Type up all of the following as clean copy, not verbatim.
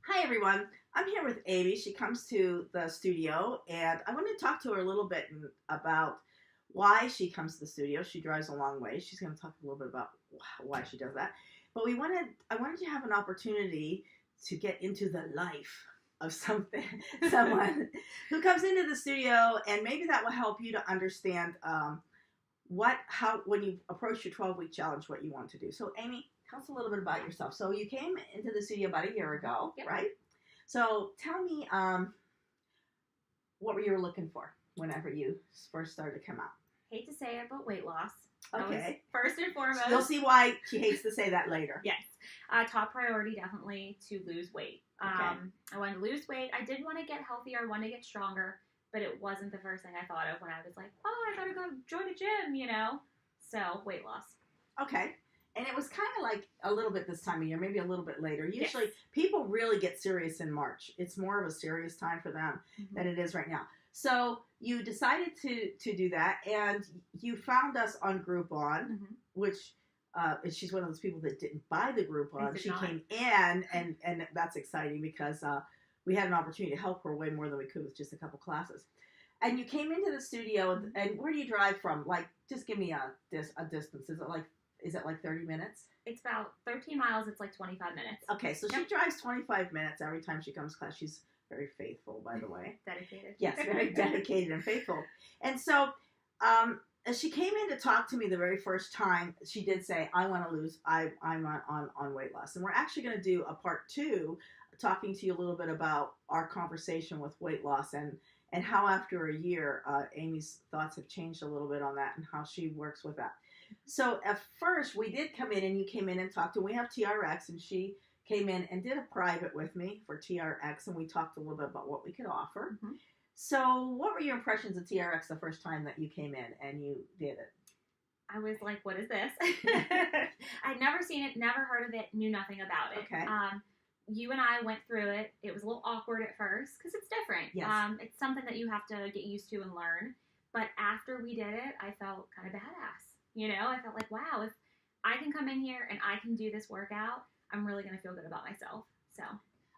Hi, everyone. I'm here with Amy. She comes to the studio, and I want to talk to her a little bit about why she comes to the studio. She drives a long way. She's going to talk a little bit about why she does that. But I wanted to have an opportunity to get into the life of someone who comes into the studio, and maybe that will help you to understand when you approach your 12-week challenge, what you want to do. So, Amy, tell us a little bit about yourself. So, you came into the studio about a year ago, Yep. right? So, tell me, what were you looking for whenever you first started to come out? Hate to say it, but weight loss. That was Okay. first and foremost. You'll see why she hates to say that later. Yes. Top priority definitely to lose weight. Okay. I wanted to lose weight. I did want to get healthier. I wanted to get stronger, but it wasn't the first thing I thought of when I was like, oh, I gotta go join a gym, So, weight loss. Okay. And it was kind of like a little bit this time of year, maybe a little bit later. Usually, Yes. people really get serious in March. It's more of a serious time for them than it is right now. So you decided to do that, and you found us on Groupon, which she's one of those people that didn't buy the Groupon. She came in, and that's exciting because we had an opportunity to help her way more than we could with just a couple classes. And you came into the studio, and where do you drive from? Like, just give me a distance. Is it like 30 minutes? It's about 13 miles. It's like 25 minutes. Okay, so she drives 25 minutes every time she comes to class. She's very faithful, by the way. Dedicated. Yes, very dedicated and faithful. And so, as she came in to talk to me the very first time, she did say, "I want to lose. I'm on weight loss." And we're actually going to do a part 2, talking to you a little bit about our conversation with weight loss and how after a year, Amy's thoughts have changed a little bit on that and how she works with that. So at first, we did come in, and you came in and talked, and we have TRX, and she came in and did a private with me for TRX, and we talked a little bit about what we could offer. So what were your impressions of TRX the first time that you came in and you did it? I was like, what is this? I'd never seen it, never heard of it, knew nothing about it. Okay. You and I went through it. It was a little awkward at first because it's different. Yes. It's something that you have to get used to and learn. But after we did it, I felt kind of badass. I felt like, wow, if I can come in here and I can do this workout, I'm really going to feel good about myself. So.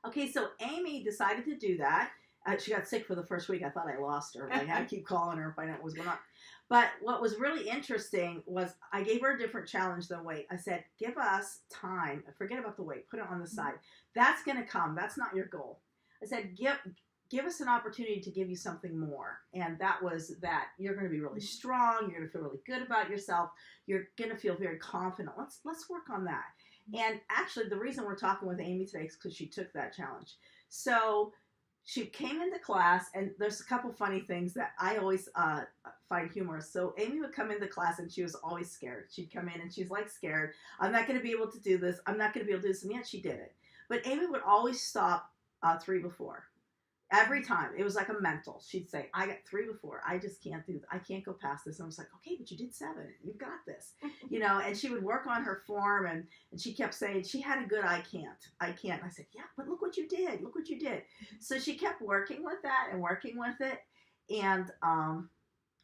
Okay, so Amy decided to do that. She got sick for the first week. I thought I lost her. I had to keep calling her and find out what was going on. But what was really interesting was I gave her a different challenge than weight. I said, give us time. Forget about the weight. Put it on the side. That's going to come. That's not your goal. I said, give us an opportunity to give you something more. And that was that. You're going to be really strong. You're going to feel really good about yourself. You're going to feel very confident. Let's work on that. And actually, the reason we're talking with Amy today is because she took that challenge. So she came into class, and there's a couple funny things that I always find humorous. So Amy would come into class, and she was always scared. She'd come in, and she's like scared. I'm not going to be able to do this. I'm not going to be able to do this. And yet she did it. But Amy would always stop 3 before. Every time. It was like a mental. She'd say, I got 3 before. I just can't do this. I can't go past this. And I was like, okay, but you did 7. You've got this. And she would work on her form, and she kept saying, she had a good I can't. I can't. And I said, yeah, but look what you did. Look what you did. So she kept working with that and working with it. And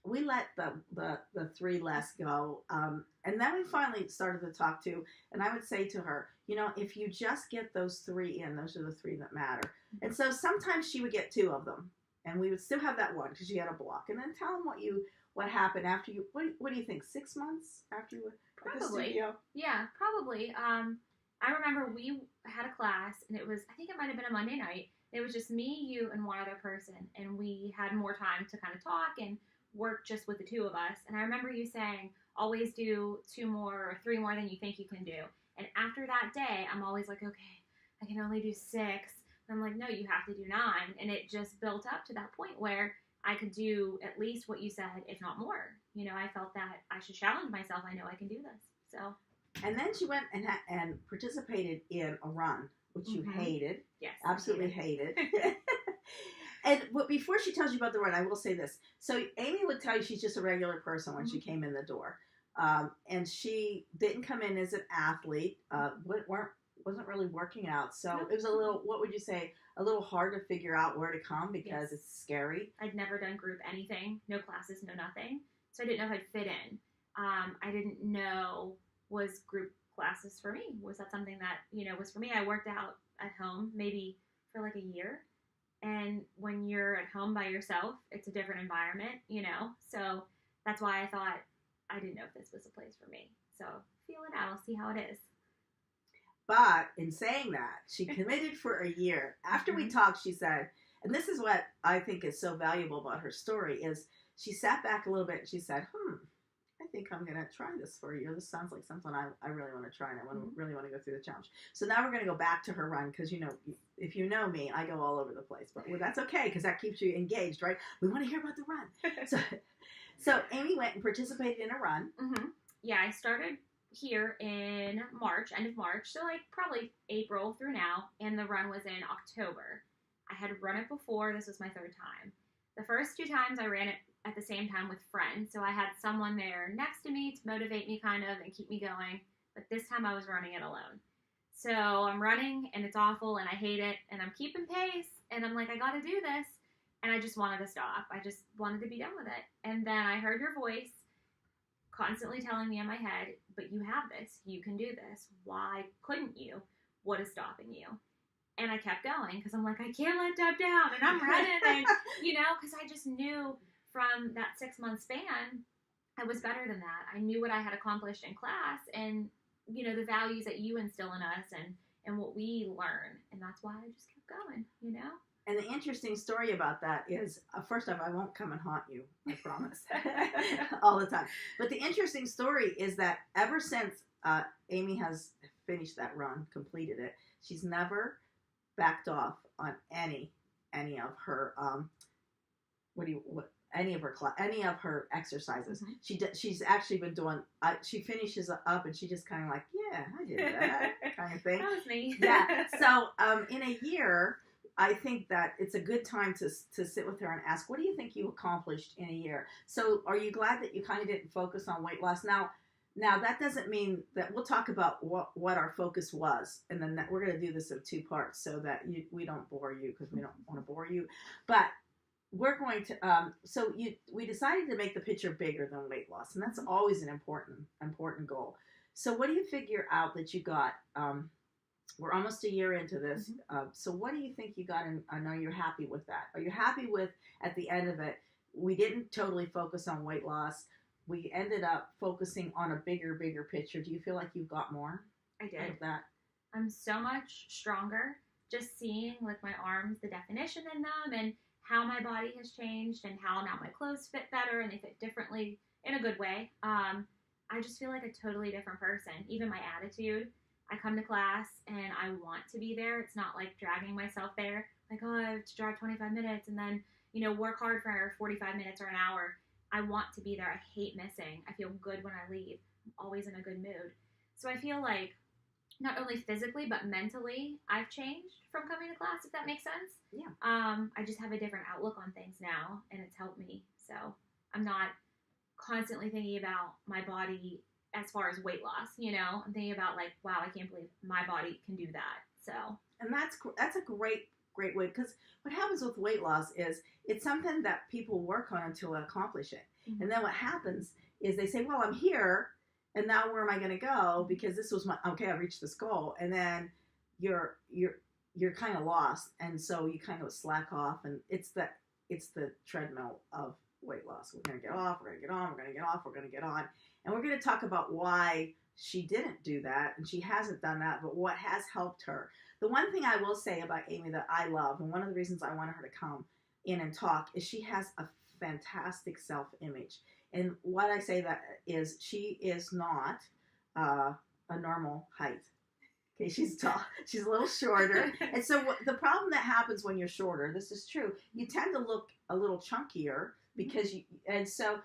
we let the 3 less go. And then we finally started to talk to, and I would say to her, if you just get those 3 in, those are the 3 that matter. And so sometimes she would get 2 of them, and we would still have that one because she had a block. And then tell them what happened after you. What do you think? 6 months after you were at the studio? Yeah, probably. I remember we had a class, and I think it might have been a Monday night. It was just me, you, and one other person, and we had more time to kind of talk and work just with the 2 of us. And I remember you saying, always do 2 more or 3 more than you think you can do. And after that day, I'm always like, okay, I can only do 6. And I'm like, no, you have to do 9. And it just built up to that point where I could do at least what you said, if not more. I felt that I should challenge myself. I know I can do this. So. And then she went and participated in a run, which you hated. Yes. Absolutely hated. But before she tells you about the run, I will say this. So Amy would tell you she's just a regular person when she came in the door. And she didn't come in as an athlete, wasn't really working out. So it was a little, what would you say, a little hard to figure out where to come because it's scary. I'd never done group anything, no classes, no nothing. So I didn't know if I'd fit in. I didn't know, was group classes for me? Was that something that, was for me? I worked out at home maybe for like a year. And when you're at home by yourself, it's a different environment, you know? So that's why I thought I didn't know if this was a place for me. So feel it out. I'll see how it is. But in saying that, she committed for a year. After we talked, she said, and this is what I think is so valuable about her story, is she sat back a little bit and she said, I think I'm going to try this for a year. This sounds like something I really want to try, and I really want to go through the challenge. So now we're going to go back to her run because, you know, if you know me, I go all over the place. But that's okay because that keeps you engaged, right? We want to hear about the run. So Amy went and participated in a run. Mm-hmm. Yeah, I started here in March, end of March, so like probably April through now, and the run was in October. I had run it before. This was my third time. The first 2 times I ran it at the same time with friends, so I had someone there next to me to motivate me kind of and keep me going, but this time I was running it alone. So I'm running, and it's awful, and I hate it, and I'm keeping pace, and I'm like, I gotta do this, and I just wanted to stop. I just wanted to be done with it. And then I heard your voice constantly telling me in my head, but you have this, you can do this, why couldn't you? What is stopping you? And I kept going because I'm like, I can't let Deb down, and I'm running, and you know, because I just knew from that 6-month span, I was better than that. I knew what I had accomplished in class, and you know, the values that you instill in us, and what we learn, and that's why I just kept going, you know. And the interesting story about that is, first off, I won't come and haunt you, I promise, all the time. But the interesting story is that ever since Amy has finished that run, completed it, she's never backed off on any of her any of her exercises. Mm-hmm. She's actually been doing. She finishes up and she just kind of like, yeah, I did that kind of thing. That was me. Yeah. So in a year, I think that it's a good time to sit with her and ask, what do you think you accomplished in a year? So are you glad that you kind of didn't focus on weight loss? Now that doesn't mean that we'll talk about what our focus was, and then we're going to do this in 2 parts so that we don't bore you, because we don't want to bore you. But we're going to we decided to make the picture bigger than weight loss, and that's always an important goal. So what do you figure out that you got? We're almost a year into this. Mm-hmm. So what do you think you got? And I know you're happy with that. Are you happy with, at the end of it, we didn't totally focus on weight loss. We ended up focusing on a bigger picture. Do you feel like you've got more? I did. Out of that? I'm so much stronger just seeing like my arms, the definition in them, and how my body has changed, and how now my clothes fit better and they fit differently in a good way. I just feel like a totally different person. Even my attitude. I come to class and I want to be there. It's not like dragging myself there. Like, oh, I have to drive 25 minutes and then, you know, work hard for 45 minutes or an hour. I want to be there. I hate missing. I feel good when I leave. I'm always in a good mood. So I feel like not only physically, but mentally, I've changed from coming to class, if that makes sense. Yeah. I just have a different outlook on things now, and it's helped me. So I'm not constantly thinking about my body as far as weight loss, you know. I'm thinking about like, wow, I can't believe my body can do that. So, and that's a great way, because what happens with weight loss is it's something that people work on until they accomplish it. Mm-hmm. And then what happens is they say, well, I'm here, and now where am I going to go? Because this was I've reached this goal. And then you're kind of lost. And so you kind of slack off, and it's the treadmill of weight loss. We're going to get off, we're going to get on, we're going to get off, we're going to get on. And we're going to talk about why she didn't do that, and she hasn't done that, but what has helped her. The one thing I will say about Amy that I love, and one of the reasons I wanted her to come in and talk, is she has a fantastic self-image. And what I say that is, she is not a normal height. Okay, she's tall. She's a little shorter. And so the problem that happens when you're shorter, this is true, you tend to look a little chunkier, because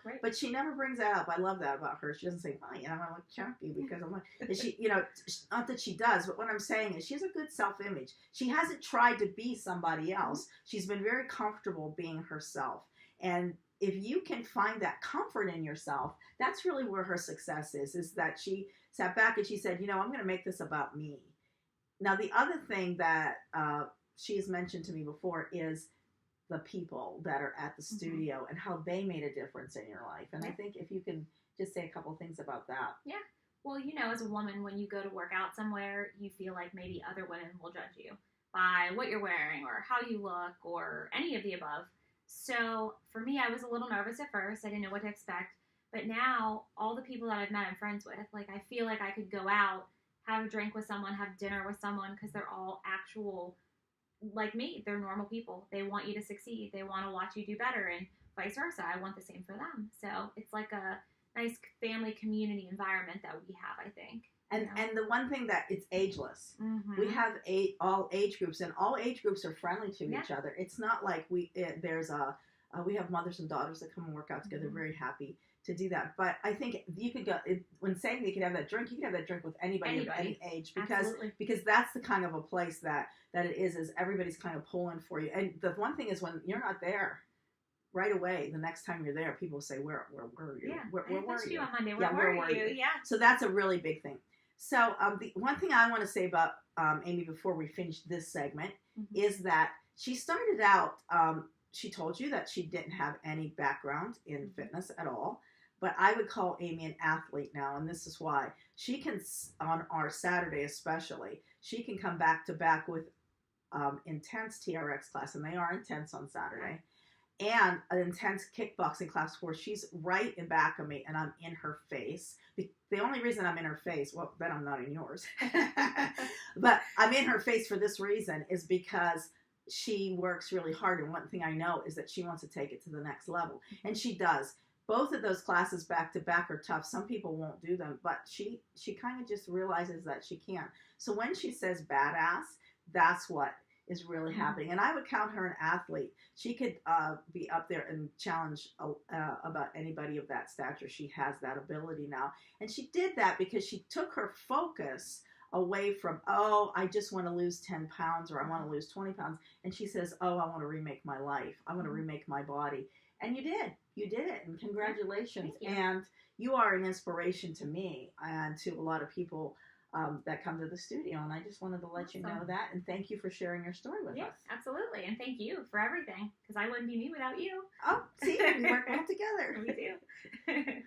right. But she never brings that up. I love that about her. She doesn't say, oh, you know, I look chunky because I'm like, she, you know, not that she does, but what I'm saying is she has a good self-image. She hasn't tried to be somebody else. She's been very comfortable being herself. And if you can find that comfort in yourself, that's really where her success is that she sat back and she said, you know, I'm going to make this about me. Now, the other thing that she has mentioned to me before is the people that are at the studio, mm-hmm. and how they made a difference in your life. And I think if you can just say a couple of things about that. Yeah. Well, you know, as a woman, when you go to work out somewhere, you feel like maybe other women will judge you. by what you're wearing or how you look or any of the above. So for me, I was a little nervous at first. I didn't know what to expect. But now, all the people that I've met and friends with, like, I feel like I could go out, have a drink with someone, have dinner with someone, because they're all actual, like me. They're normal people. They want you to succeed. They want to watch you do better, and vice versa. I want the same for them. So it's like a nice family community environment that we have, I think. And the one thing that it's ageless. Mm-hmm. We have all age groups, and all age groups are friendly to each other. It's not like we have mothers and daughters that come and work out together. Very happy to do that. But I think you could go when saying you could have that drink, you could have that drink with anybody of any age, because that's the kind of a place that it is everybody's kind of pulling for you. And the one thing is, when you're not there right away, the next time you're there, people say, where were you? Yeah, where were you on Monday. Where were you? Yeah. So that's a really big thing. So the one thing I want to say about Amy before we finish this segment is that she started out, she told you that she didn't have any background in fitness at all, but I would call Amy an athlete now, and this is why. She can, on our Saturday especially, she can come back to back with intense TRX class, and they are intense on Saturday, and an intense kickboxing class where she's right in back of me and I'm in her face. The only reason I'm in her face, well, then I'm not in yours, but I'm in her face for this reason, is because she works really hard. And one thing I know is that she wants to take it to the next level. And she does. Both of those classes back to back are tough. Some people won't do them, but she kind of just realizes that she can. So when she says badass, that's what is really happening. And I would count her an athlete. She could be up there and challenge about anybody of that stature. She has that ability now. And she did that because she took her focus away from, I just want to lose 10 pounds or I want to lose 20 pounds. And she says, I want to remake my life. I want to remake my body. And you did. You did it. And congratulations. You. And you are an inspiration to me and to a lot of people that come to the studio, and I just wanted to let you know that, and thank you for sharing your story with us. Absolutely, and thank you for everything, because I wouldn't be me without you. Oh, see, we work well together. We do.